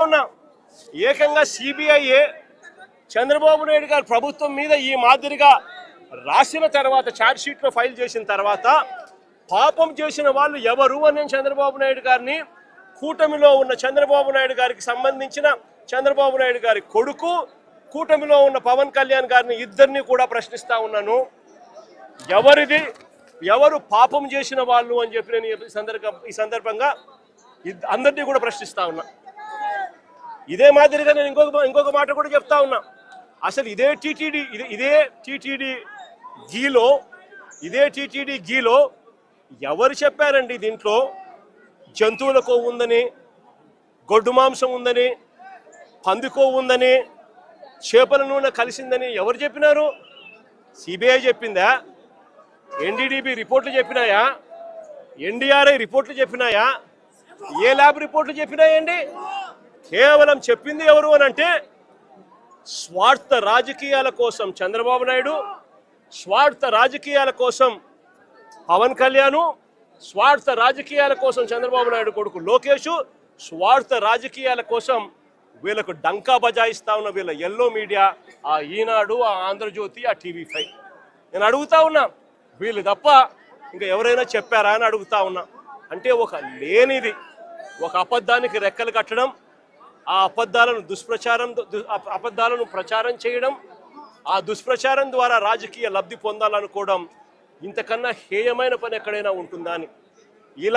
ఉన్నా, ఏకంగా సిబిఐ చంద్రబాబు నాయుడు గారి ప్రభుత్వం మీద ఈ మాదిరిగా రాసిన తర్వాత, ఛార్జ్ షీట్లో ఫైల్ చేసిన తర్వాత పాపం చేసిన వాళ్ళు ఎవరు అని చంద్రబాబు నాయుడు గారిని, కూటమిలో ఉన్న చంద్రబాబు నాయుడు గారికి సంబంధించిన చంద్రబాబు నాయుడు గారి కొడుకు, కూటమిలో ఉన్న పవన్ కళ్యాణ్ గారిని ఇద్దరిని కూడా ప్రశ్నిస్తా ఉన్నాను. ఎవరు పాపం చేసిన వాళ్ళు అని చెప్పి నేను ఈ సందర్భంగా అందరినీ కూడా ప్రశ్నిస్తా ఉన్నా. ఇదే మాదిరిగా నేను ఇంకొక మాట కూడా చెప్తా ఉన్నా. అసలు ఇదే టీటీడీ గీలో ఎవరు చెప్పారండి దీంట్లో జంతువుల కొవ్వు ఉందని, గొడ్డు మాంసం ఉందని, పంది కొవ్వు ఉందని, చేపల నూనె కలిసిందని ఎవరు చెప్పినారు? సిబిఐ చెప్పిందా? ఎన్డీడీబీ రిపోర్ట్లు చెప్పినాయా? ఎన్డీఆర్ఐ రిపోర్ట్లు చెప్పినాయా? ఏ ల్యాబ్ రిపోర్ట్లు చెప్పినాయండి? కేవలం చెప్పింది ఎవరు అని అంటే స్వార్థ రాజకీయాల కోసం చంద్రబాబు నాయుడు, స్వార్థ రాజకీయాల కోసం పవన్ కళ్యాణ్, స్వార్థ రాజకీయాల కోసం చంద్రబాబు నాయుడు కొడుకు లోకేష్, స్వార్థ రాజకీయాల కోసం వీళ్ళకు డంకా బజాయిస్తా ఉన్న వీళ్ళ ఎల్లో మీడియా, ఆ ఈనాడు, ఆ ఆంధ్రజ్యోతి, ఆ టీవీ5. నేను అడుగుతా ఉన్నా, వీళ్ళు తప్ప ఇంకా ఎవరైనా చెప్పారా అని అడుగుతా ఉన్నా. అంటే ఒక లేనిది, ఒక అబద్ధానికి రెక్కలు కట్టడం, ఆ అబద్ధాలను ప్రచారం చేయడం, ఆ దుష్ప్రచారం ద్వారా రాజకీయ లబ్ధి పొందాలనుకోవడం, ఇంతకన్నా హేయమైన పని ఎక్కడైనా ఉంటుందా అని